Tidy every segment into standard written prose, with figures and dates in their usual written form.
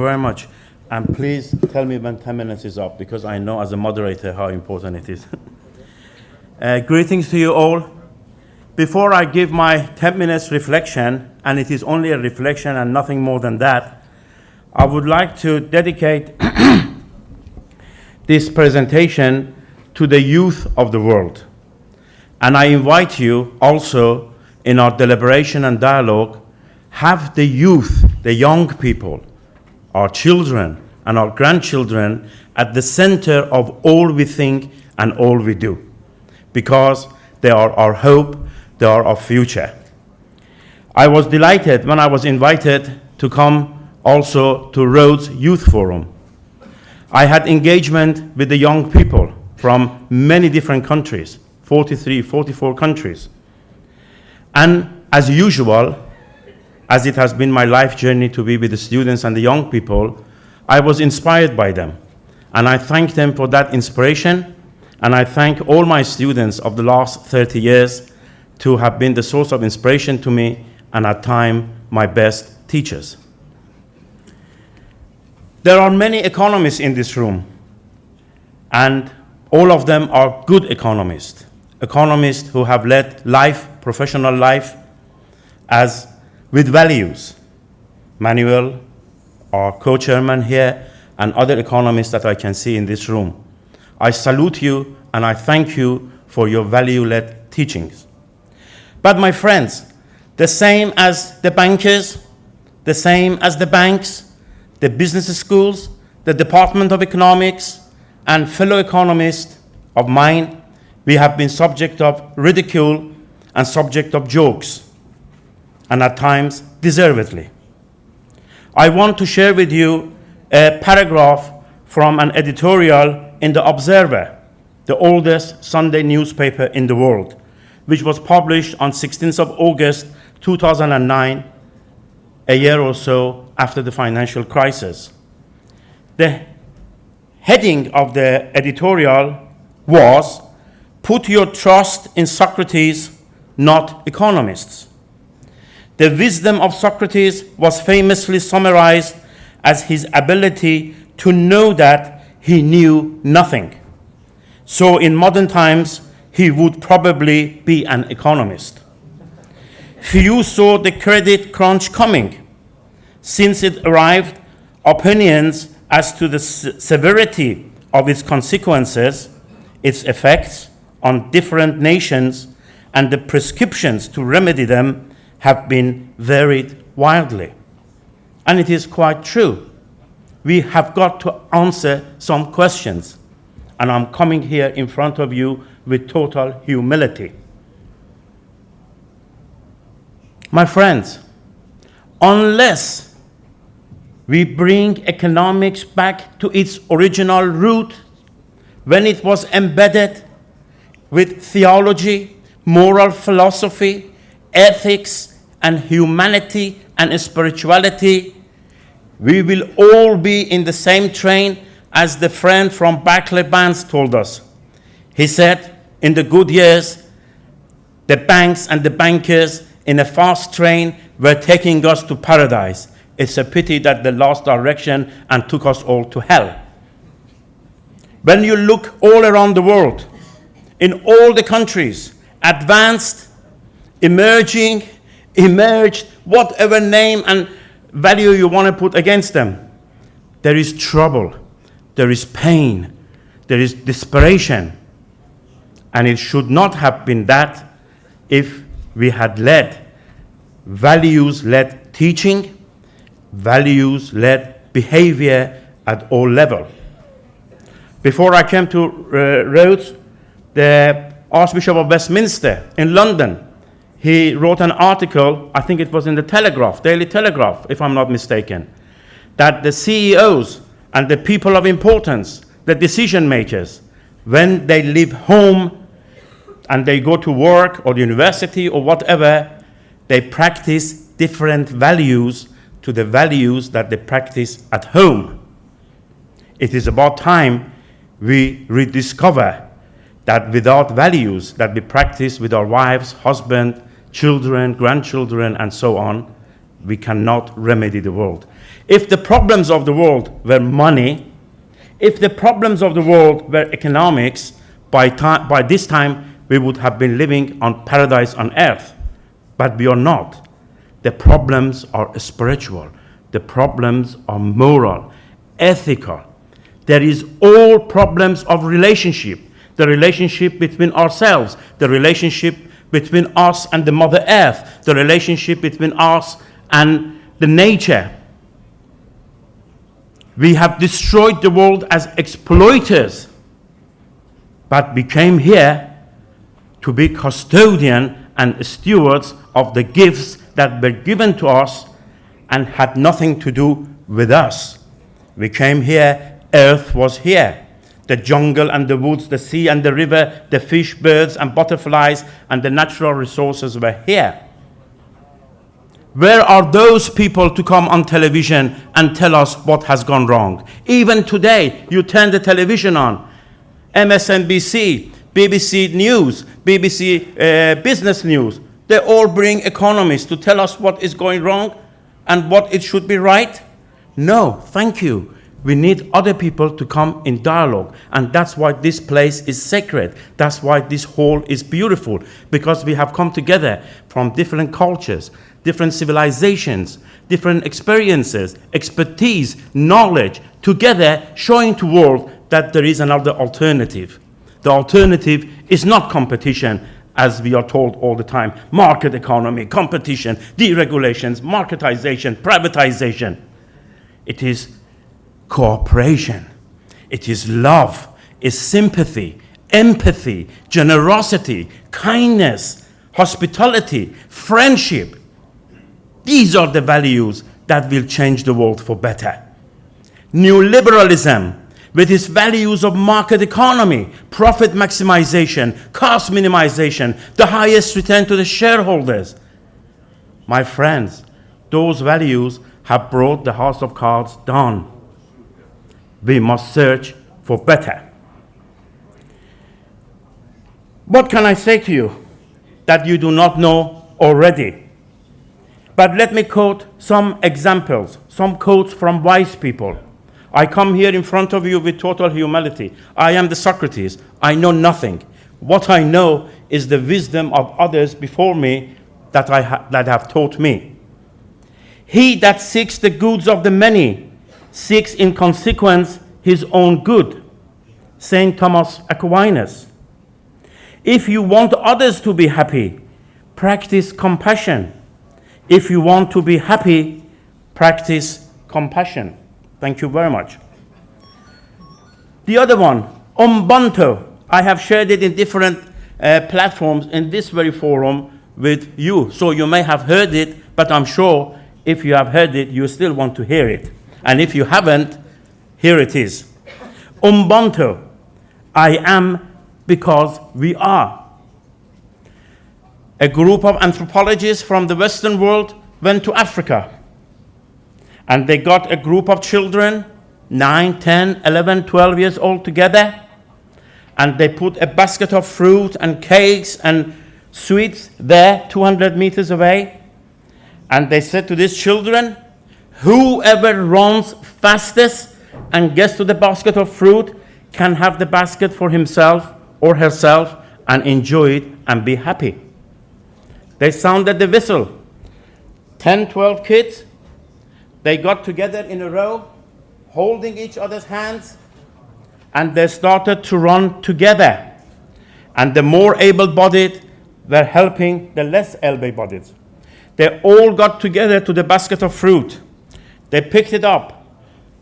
very much. And please tell me when 10 minutes is up, because I know as a moderator how important it is. Greetings to you all. Before I give my 10 minutes reflection, and it is only a reflection and nothing more than that, I would like to dedicate this presentation to the youth of the world. And I invite you also in our deliberation and dialogue, have the youth, the young people, our children and our grandchildren at the center of all we think and all we do, because they are our hope, they are our future. I was delighted when I was invited to come also to Rhodes Youth Forum. I had engagement with the young people from many different countries, 43, 44 countries. And as usual, as it has been my life journey to be with the students and the young people, I was inspired by them. And I thank them for that inspiration. And I thank all my students of the last 30 years to have been the source of inspiration to me, and at times, my best teachers. There are many economists in this room, and all of them are good economists. Economists who have led life, professional life, as with values. Manuel, our co-chairman here, and other economists that I can see in this room. I salute you and I thank you for your value-led teachings. But my friends, the same as the bankers, the same as the banks, the business schools, the Department of Economics, and fellow economists of mine, we have been subject of ridicule and subject of jokes, and at times deservedly. I want to share with you a paragraph from an editorial in The Observer, the oldest Sunday newspaper in the world, which was published on 16th of August 2009, a year or so after the financial crisis. The heading of the editorial was, "Put your trust in Socrates, not economists." The wisdom of Socrates was famously summarized as his ability to know that he knew nothing. So in modern times, he would probably be an economist. Few saw the credit crunch coming. Since it arrived, opinions as to the severity of its consequences, its effects on different nations, and the prescriptions to remedy them have been varied wildly. And it is quite true. We have got to answer some questions. And I'm coming here in front of you with total humility. My friends, unless we bring economics back to its original root, when it was embedded with theology, moral philosophy, ethics, and humanity and spirituality, we will all be in the same train, as the friend from Barclay Bands told us. He said, in the good years, the banks and the bankers in a fast train were taking us to paradise. It's a pity that they lost direction and took us all to hell. When you look all around the world, in all the countries, advanced, emerging, emerged, whatever name and value you want to put against them, there is trouble, there is pain, there is desperation. And it should not have been that if we had led values-led teaching, values-led behavior at all levels. Before I came to Rhodes, the Archbishop of Westminster in London, he wrote an article, I think it was in the Telegraph, Daily Telegraph, if I'm not mistaken, that the CEOs and the people of importance, the decision makers, when they leave home and they go to work or the university or whatever, they practice different values to the values that they practice at home. It is about time we rediscover that without values that we practice with our wives, husbands, children, grandchildren, and so on, we cannot remedy the world. If the problems of the world were money, if the problems of the world were economics, by this time we would have been living on paradise on earth. But we are not. The problems are spiritual. The problems are moral, ethical. There is all problems of relationship. The relationship between ourselves, the relationship between us and the Mother Earth, the relationship between us and the nature. We have destroyed the world as exploiters, but we came here to be custodian and stewards of the gifts that were given to us and had nothing to do with us. We came here, earth was here. The jungle and the woods, the sea and the river, the fish, birds and butterflies and the natural resources were here. Where are those people to come on television and tell us what has gone wrong? Even today, you turn the television on, MSNBC, BBC News, BBC Business News, they all bring economists to tell us what is going wrong and what it should be right. No, thank you. We need other people to come in dialogue, and that's why this place is sacred. That's why this hall is beautiful, because we have come together from different cultures, different civilizations, different experiences, expertise, knowledge, together showing to the world that there is another alternative. The alternative is not competition, as we are told all the time. Market economy, competition, deregulations, marketization, privatization. It is cooperation. It is love. It's sympathy, empathy, generosity, kindness, hospitality, friendship. These are the values that will change the world for better. Neoliberalism, with its values of market economy, profit maximization, cost minimization, the highest return to the shareholders. My friends, those values have brought the house of cards down. We must search for better. What can I say to you that you do not know already? But let me quote some examples, some quotes from wise people. I come here in front of you with total humility. I am the Socrates. I know nothing. What I know is the wisdom of others before me that have taught me. He that seeks the goods of the many seeks in consequence his own good. Saint Thomas Aquinas. If you want others to be happy, practice compassion. If you want to be happy, practice compassion. Thank you very much. The other one, Ubuntu. I have shared it in different platforms in this very forum with you. So you may have heard it, but I'm sure if you have heard it, you still want to hear it. And if you haven't, here it is. Ubuntu. I am because we are. A group of anthropologists from the Western world went to Africa. And they got a group of children, 9, 10, 11, 12 years old together. And they put a basket of fruit and cakes and sweets there, 200 meters away. And they said to these children, whoever runs fastest and gets to the basket of fruit can have the basket for himself or herself and enjoy it and be happy. They sounded the whistle. 10, 12 kids. They got together in a row, holding each other's hands, and they started to run together. And the more able-bodied were helping the less able-bodied. They all got together to the basket of fruit. They picked it up,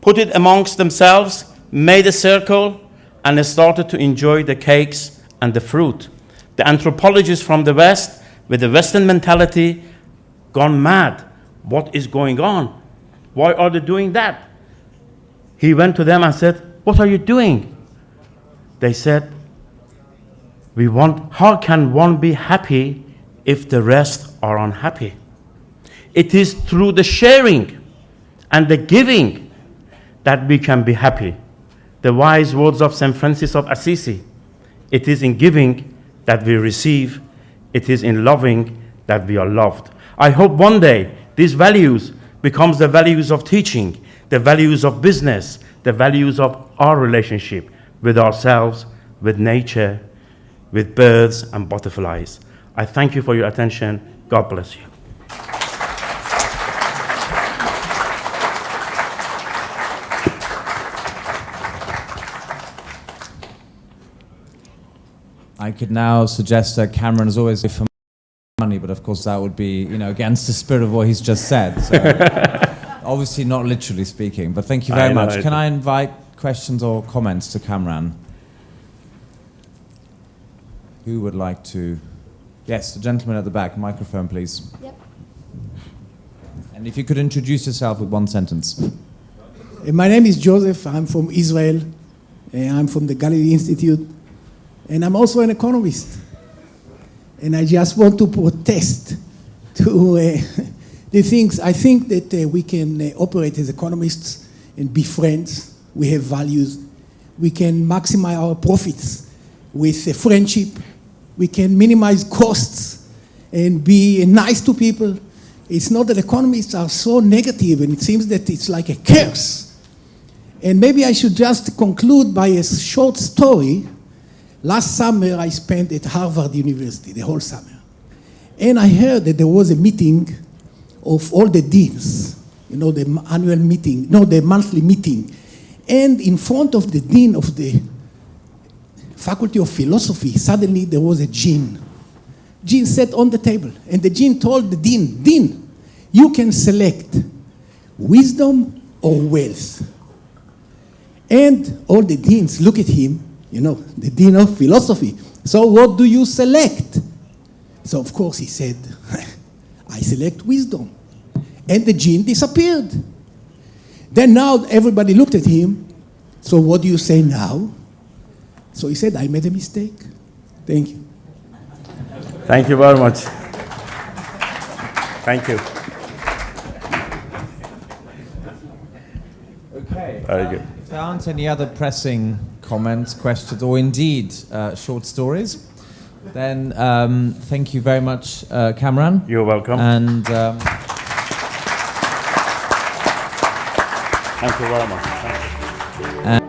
put it amongst themselves, made a circle, and they started to enjoy the cakes and the fruit. The anthropologists from the West, with the Western mentality, gone mad. What is going on? Why are they doing that? He went to them and said, what are you doing? They said, how can one be happy if the rest are unhappy? It is through the sharing and the giving that we can be happy. The wise words of St. Francis of Assisi. It is in giving that we receive. It is in loving that we are loved. I hope one day these values becomes the values of teaching, the values of business, the values of our relationship with ourselves, with nature, with birds and butterflies. I thank you for your attention. God bless you. I could now suggest that Kamran is always for money, but of course that would be, against the spirit of what he's just said. So obviously not literally speaking, but thank you very much. Can I invite questions or comments to Kamran? Who would like to? Yes, the gentleman at the back, microphone please. Yep. And if you could introduce yourself with one sentence. My name is Joseph. I'm from Israel. I'm from the Galilee Institute. And I'm also an economist. And I just want to protest to the things. I think that we can operate as economists and be friends. We have values. We can maximize our profits with friendship. We can minimize costs and be nice to people. It's not that economists are so negative, and it seems that it's like a curse. And maybe I should just conclude by a short story. Last summer, I spent at Harvard University, the whole summer. And I heard that there was a meeting of all the deans, the annual meeting, the monthly meeting. And in front of the dean of the Faculty of Philosophy, suddenly there was a gene. Gene sat on the table, and the gene told the dean, "Dean, you can select wisdom or wealth." And all the deans look at him, the dean of philosophy. "So what do you select?" So of course he said, "I select wisdom." And the gene disappeared. Then now everybody looked at him. "So what do you say now?" So he said, "I made a mistake." Thank you. Thank you very much. Thank you. Okay. Very good. If there aren't any other pressing comments, questions, or indeed short stories, then thank you very much, Kamran. You're welcome. And thank you very much. Thank you.